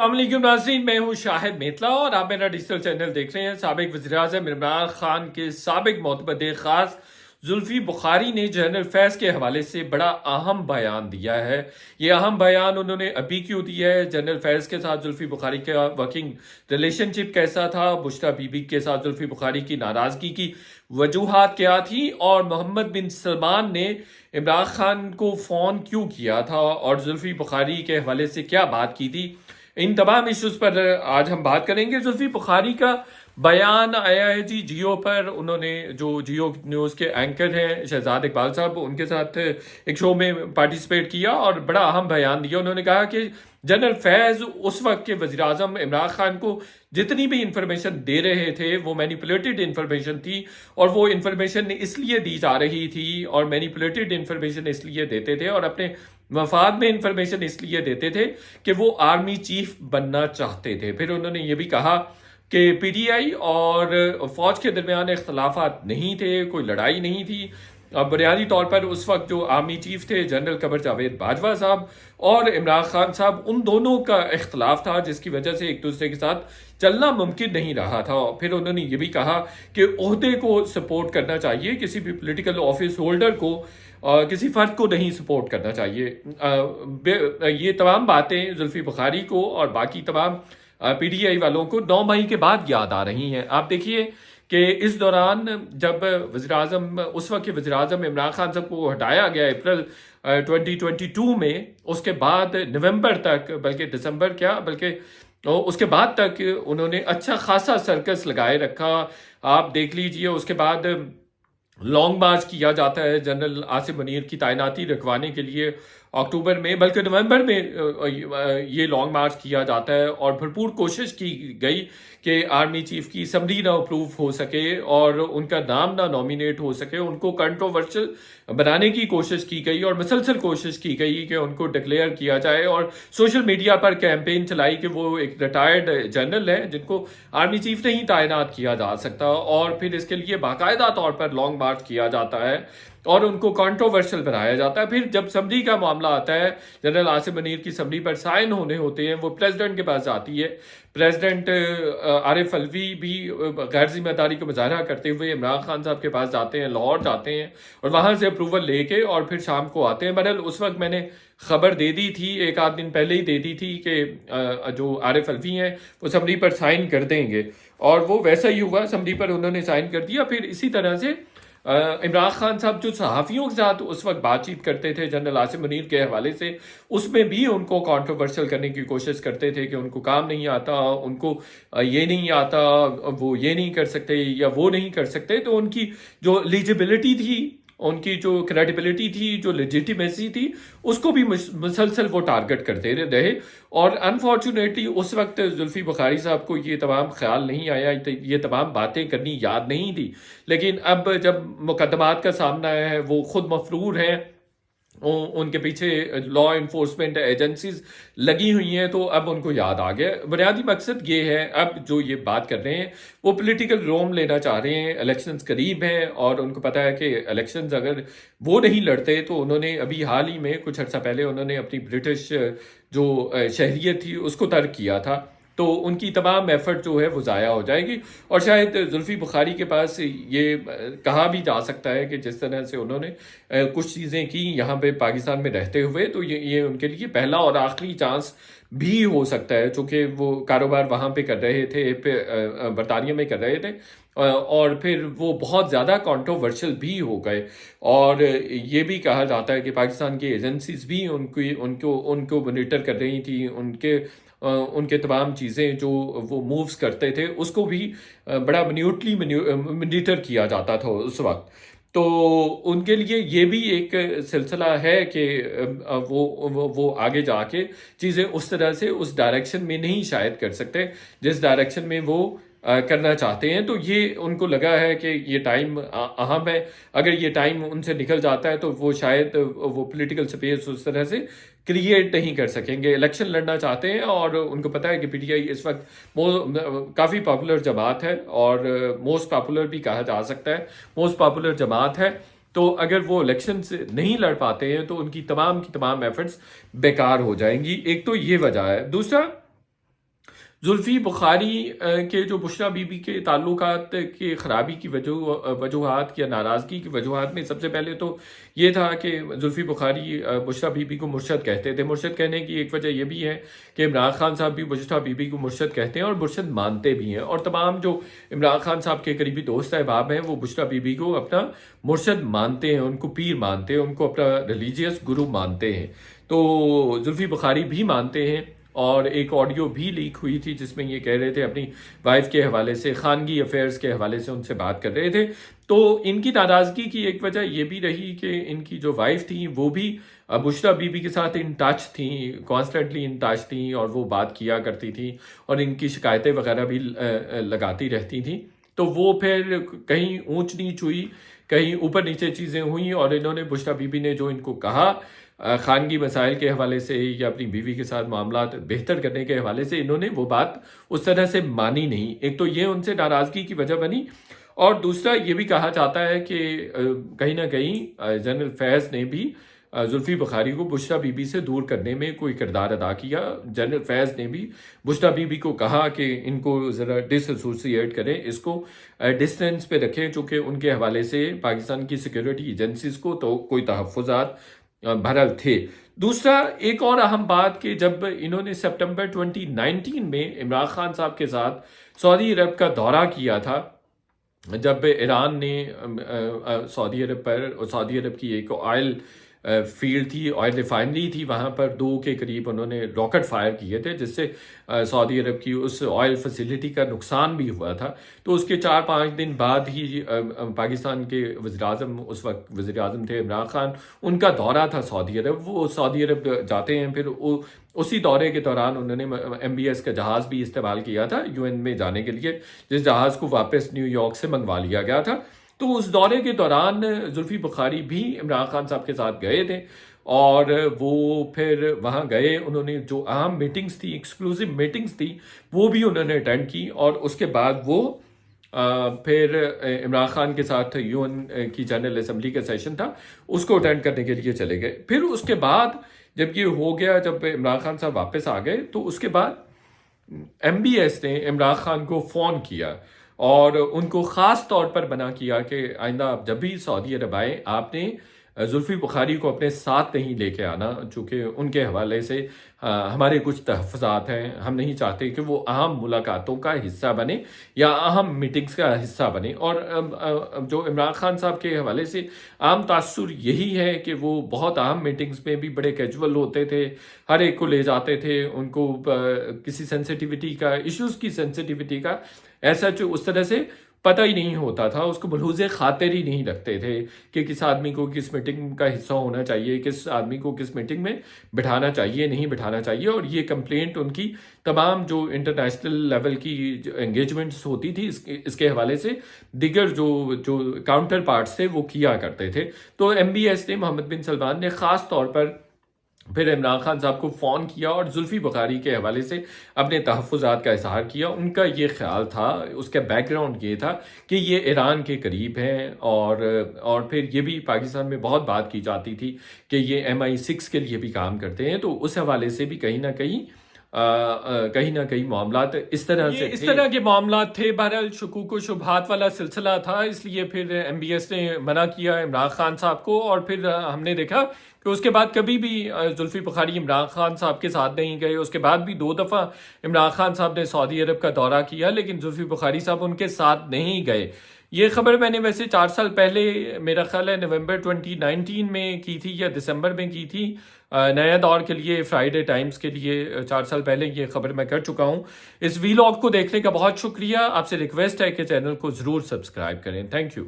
अस्सलाम वालेकुम नाज़रीन, मैं हूँ शाहिद मेतला और आप मेरा डिजिटल चैनल देख रहे हैं। साबिक वज़ीर-ए-आज़म इमरान खान के साबिक मोतबद ख़ास जुल्फ़ी बुखारी ने जनरल फैज़ के हवाले से बड़ा अहम बयान दिया है। ये अहम बयान उन्होंने अभी क्यों दिया है, जनरल फैज़ के साथ जुल्फ़ी बुखारी का वर्किंग रिलेशनशिप कैसा था, बुश्रा बीबी के साथ जुल्फ़ी बुखारी की नाराज़गी की वजूहात क्या थी, और मोहम्मद बिन सलमान ने इमरान खान को फ़ोन क्यों किया था और जुल्फ़ी बुखारी के हवाले से क्या बात की थी, इन तमाम इश्यूज पर आज हम बात करेंगे। जुल्फी बुखारी का बयान आया है जी जियो पर। उन्होंने जो जियो न्यूज़ के एंकर हैं शहजाद इकबाल साहब, उनके साथ एक शो में पार्टिसिपेट किया और बड़ा अहम बयान दिया। उन्होंने कहा कि जनरल फैज़ उस वक्त के वज़ीर आज़म इमरान खान को जितनी भी इंफॉर्मेशन दे रहे थे वो मैनिपुलेटेड इंफॉर्मेशन थी, और वो इंफॉर्मेशन इसलिए दी जा रही थी और मैनिपुलेटेड इंफॉर्मेशन इसलिए देते थे और अपने मफाद में इंफॉर्मेशन इसलिए देते थे कि वो आर्मी चीफ बनना चाहते थे। फिर उन्होंने ये भी कहा कि पीटीआई और फौज के दरमियान इख्तलाफात नहीं थे, कोई लड़ाई नहीं थी। बुनियादी तौर पर उस वक्त जो आर्मी चीफ थे जनरल कमर जावेद बाजवा साहब और इमरान खान साहब, उन दोनों का इख्तलाफ था जिसकी वजह से एक दूसरे के साथ चलना मुमकिन नहीं रहा था। फिर उन्होंने ये भी कहा कि ओहदे को सपोर्ट करना चाहिए, किसी भी पॉलिटिकल ऑफिस होल्डर को किसी फर्द को नहीं सपोर्ट करना चाहिए। ये तमाम बातें जुल्फी बुखारी को और बाकी तमाम पीटीआई वालों को 9 मई के बाद याद आ रही हैं। आप देखिए कि इस दौरान जब वज़ीर-ए-आज़म, उस वक्त के वज़ीर-ए-आज़म इमरान खान साहब को हटाया गया अप्रैल 2022 में, उसके बाद नवंबर तक, बल्कि दिसंबर क्या बल्कि उसके बाद तक उन्होंने अच्छा खासा सर्कस लगाए रखा। आप देख लीजिए, उसके बाद लॉन्ग मार्च किया जाता है जनरल आसिम मुनीर की तैनाती रखवाने के लिए अक्टूबर में, बल्कि नवंबर में ये लॉन्ग मार्च किया जाता है और भरपूर कोशिश की गई कि आर्मी चीफ की समरी ना अप्रूव हो सके और उनका नाम ना नॉमिनेट हो सके। उनको कंट्रोवर्शियल बनाने की कोशिश की गई और मुसलसल कोशिश की गई कि उनको डिक्लेयर किया जाए, और सोशल मीडिया पर कैंपेन चलाई कि वो एक रिटायर्ड जनरल है जिनको आर्मी चीफ नहीं तैनात किया जा सकता, और फिर इसके लिए बाकायदा तौर पर लॉन्ग मार्च किया जाता है और उनको कंट्रोवर्शियल बनाया जाता है। फिर जब समरी का मामला आता है, जनरल आसिम मुनीर की समरी पर साइन होने होते हैं, वो प्रेसिडेंट के पास जाती है। प्रेसिडेंट आरिफ अलवी भी गैर जिम्मेदारी का मुजाहरा करते हुए इमरान खान साहब के पास जाते हैं, लाहौर जाते हैं और वहाँ से अप्रूवल लेके और फिर शाम को आते हैं। बहरहाल उस वक्त मैंने खबर दे दी थी, एक आध दिन पहले ही दे दी थी कि जो आरिफ अलवी हैं वो समरी पर साइन कर देंगे, और वो वैसा ही हुआ। समरी पर उन्होंने साइन कर दिया। फिर इसी तरह से इमरान खान साहब जो सहाफ़ियों के साथ उस वक्त बातचीत करते थे जनरल आसिम मुनीर के हवाले से, उसमें भी उनको कंट्रोवर्शियल करने की कोशिश करते थे कि उनको काम नहीं आता, उनको ये नहीं आता, वो ये नहीं कर सकते या वो नहीं कर सकते। तो उनकी जो एलिजिबिलिटी थी, उनकी जो क्रेडिबिलिटी थी, जो लेजिटिमेसी थी, उसको भी मुसलसल वो टारगेट करते रहे। और अनफॉर्चुनेटली उस वक्त जुल्फी बुखारी साहब को ये तमाम ख्याल नहीं आया, ये तमाम बातें करनी याद नहीं थी। लेकिन अब जब मुकदमात का सामना है, वो खुद मफरूर हैं, उनके पीछे लॉ इन्फोर्समेंट एजेंसीज लगी हुई हैं, तो अब उनको याद आ गया। बुनियादी मकसद ये है, अब जो ये बात कर रहे हैं वो पॉलिटिकल रोम लेना चाह रहे हैं। इलेक्शंस करीब हैं और उनको पता है कि इलेक्शंस अगर वो नहीं लड़ते तो उन्होंने अभी हाल ही में कुछ अर्सा पहले उन्होंने अपनी ब्रिटिश जो शहरियत थी उसको तर्क किया था, तो उनकी तमाम एफर्ट जो है वो ज़ाया हो जाएगी। और शायद जुल्फी बुखारी के पास ये कहा भी जा सकता है कि जिस तरह से उन्होंने कुछ चीज़ें की यहाँ पे पाकिस्तान में रहते हुए, तो ये उनके लिए पहला और आखिरी चांस भी हो सकता है, चूँकि वो कारोबार वहाँ पे कर रहे थे, बरतानिया में कर रहे थे, और फिर वो बहुत ज़्यादा कंट्रोवर्शियल भी हो गए। और ये भी कहा जाता है कि पाकिस्तान की एजेंसीज भी उनको मॉनिटर कर रही थी, उनके तमाम चीज़ें जो वो मूव्स करते थे उसको भी बड़ा मिन्यूटली मॉनिटर किया जाता था उस वक्त। तो उनके लिए ये भी एक सिलसिला है कि वो आगे जाके चीज़ें उस तरह से उस डायरेक्शन में नहीं शायद कर सकते जिस डायरेक्शन में वो करना चाहते हैं। तो ये उनको लगा है कि ये टाइम अहम है, अगर ये टाइम उनसे निकल जाता है तो वो शायद वो पॉलिटिकल स्पेस उस तरह से क्रिएट नहीं कर सकेंगे। इलेक्शन लड़ना चाहते हैं और उनको पता है कि पीटीआई इस वक्त काफ़ी पॉपुलर जमात है और मोस्ट पॉपुलर भी कहा जा सकता है, मोस्ट पॉपुलर जमात है। तो अगर वो इलेक्शन से नहीं लड़ पाते हैं तो उनकी तमाम की तमाम एफर्ट्स बेकार हो जाएंगी। एक तो ये वजह है। दूसरा, زلفی بخاری کے جو بشریٰ بی بی کے تعلقات کے خرابی کی وجوہات یا ناراضگی کی وجوہات میں سب سے پہلے تو یہ تھا کہ زلفی بخاری بشریٰ بی بی کو مرشد کہتے تھے. مرشد کہنے کی ایک وجہ یہ بھی ہے کہ عمران خان صاحب بھی بشریٰ بی بی کو مرشد کہتے ہیں اور مرشد مانتے بھی ہیں, اور تمام جو عمران خان صاحب کے قریبی دوست احباب ہیں وہ بشریٰ بی بی کو اپنا مرشد مانتے ہیں, ان کو پیر مانتے ہیں, ان کو اپنا ریلیجیس گرو مانتے ہیں. تو زلفی بخاری بھی مانتے ہیں, اور ایک آڈیو بھی لیک ہوئی تھی جس میں یہ کہہ رہے تھے اپنی وائف کے حوالے سے, خانگی افیئرز کے حوالے سے ان سے بات کر رہے تھے. تو ان کی ناراضگی کی ایک وجہ یہ بھی رہی کہ ان کی جو وائف تھیں وہ بھی بشریٰ بی بی کے ساتھ ان ٹچ تھیں, کانسٹنٹلی ان ٹچ تھیں, اور وہ بات کیا کرتی تھیں اور ان کی شکایتیں وغیرہ بھی لگاتی رہتی تھیں. تو وہ پھر کہیں اونچ نیچ ہوئی, کہیں اوپر نیچے چیزیں ہوئیں, اور انہوں نے بشریٰ بی بی نے جو ان کو کہا خانگی مسائل کے حوالے سے یا اپنی بیوی کے ساتھ معاملات بہتر کرنے کے حوالے سے, انہوں نے وہ بات اس طرح سے مانی نہیں. ایک تو یہ ان سے ناراضگی کی وجہ بنی, اور دوسرا یہ بھی کہا جاتا ہے کہ کہیں نہ کہیں جنرل فیض نے بھی زلفی بخاری کو بشریٰ بی بی سے دور کرنے میں کوئی کردار ادا کیا. جنرل فیض نے بھی بشریٰ بی بی کو کہا کہ ان کو ذرا ڈس ایسوسیٹ کریں, اس کو ڈسٹینس پہ رکھیں, چونکہ ان کے حوالے سے پاکستان کی سیکیورٹی ایجنسیز کو تو کوئی تحفظات بہرحال تھے. دوسرا ایک اور اہم بات کہ جب انہوں نے سپٹمبر 2019 میں عمران خان صاحب کے ساتھ سعودی عرب کا دورہ کیا تھا, جب ایران نے سعودی عرب پر, سعودی عرب کی ایک آئل فیلڈ تھی, آئل ریفائنری تھی, وہاں پر 2 کے قریب انہوں نے راکٹ فائر کیے تھے جس سے سعودی عرب کی اس آئل فیسیلیٹی کا نقصان بھی ہوا تھا. تو اس کے 4-5 دن بعد ہی پاکستان کے وزیراعظم, اس وقت وزیراعظم تھے عمران خان, ان کا دورہ تھا سعودی عرب. وہ سعودی عرب جاتے ہیں, پھر اسی دورے کے دوران انہوں نے MBS کا جہاز بھی استعمال کیا تھا UN میں جانے کے لیے, جس جہاز کو واپس نیو یارک سے منگوا لیا گیا تھا. تو اس دورے کے دوران زلفی بخاری بھی عمران خان صاحب کے ساتھ گئے تھے, اور وہ پھر وہاں گئے, انہوں نے جو اہم میٹنگز تھی, ایکسکلوسیو میٹنگز تھی, وہ بھی انہوں نے اٹینڈ کی, اور اس کے بعد وہ پھر عمران خان کے ساتھ UN کی جنرل اسمبلی کا سیشن تھا, اس کو اٹینڈ کرنے کے لیے چلے گئے. پھر اس کے بعد جب یہ ہو گیا, جب عمران خان صاحب واپس آ گئے, تو اس کے بعد MBS نے عمران خان کو فون کیا اور ان کو خاص طور پر منع کیا کہ آئندہ آپ جب بھی سعودی عرب آئیں, آپ نے زلفی بخاری کو اپنے ساتھ نہیں لے کے آنا, چونکہ ان کے حوالے سے ہمارے کچھ تحفظات ہیں, ہم نہیں چاہتے کہ وہ اہم ملاقاتوں کا حصہ بنے یا اہم میٹنگز کا حصہ بنے. اور جو عمران خان صاحب کے حوالے سے عام تاثر یہی ہے کہ وہ بہت اہم میٹنگز میں بھی بڑے کیجول ہوتے تھے, ہر ایک کو لے جاتے تھے, ان کو کسی سینسٹیوٹی کا, ایشوز کی سینسٹیوٹی کا ایسا اس طرح سے پتہ ہی نہیں ہوتا تھا, اس کو ملحوظ خاطر ہی نہیں رکھتے تھے کہ کس آدمی کو کس میٹنگ کا حصہ ہونا چاہیے, کس آدمی کو کس میٹنگ میں بٹھانا چاہیے, نہیں بٹھانا چاہیے. اور یہ کمپلینٹ ان کی تمام جو انٹرنیشنل لیول کی انگیجمنٹس ہوتی تھی اس کے حوالے سے دیگر جو کاؤنٹر پارٹس تھے وہ کیا کرتے تھے. تو MBS نے, محمد بن سلمان نے خاص طور پر پھر عمران خان صاحب کو فون کیا اور زلفی بخاری کے حوالے سے اپنے تحفظات کا اظہار کیا. ان کا یہ خیال تھا, اس کا بیک گراؤنڈ یہ تھا کہ یہ ایران کے قریب ہیں, اور پھر یہ بھی پاکستان میں بہت بات کی جاتی تھی کہ یہ MI6 کے لیے بھی کام کرتے ہیں. تو اس حوالے سے بھی کہیں نہ کہیں معاملات اس طرح کے معاملات تھے. بہرحال شکوک و شبہات والا سلسلہ تھا, اس لیے پھر MBS نے منع کیا عمران خان صاحب کو. اور پھر ہم نے دیکھا کہ اس کے بعد کبھی بھی زلفی بخاری عمران خان صاحب کے ساتھ نہیں گئے. اس کے بعد بھی 2 دفعہ عمران خان صاحب نے سعودی عرب کا دورہ کیا, لیکن زلفی بخاری صاحب ان کے ساتھ نہیں گئے. یہ خبر میں نے ویسے 4 سال پہلے, میرا خیال ہے نومبر 2019 میں کی تھی یا دسمبر میں کی تھی, نیا دور کے لیے, فرائیڈے ٹائمز کے لیے. 4 سال پہلے یہ خبر میں کر چکا ہوں. اس ویلاگ کو دیکھنے کا بہت شکریہ. آپ سے ریکویسٹ ہے کہ چینل کو ضرور سبسکرائب کریں. Thank you.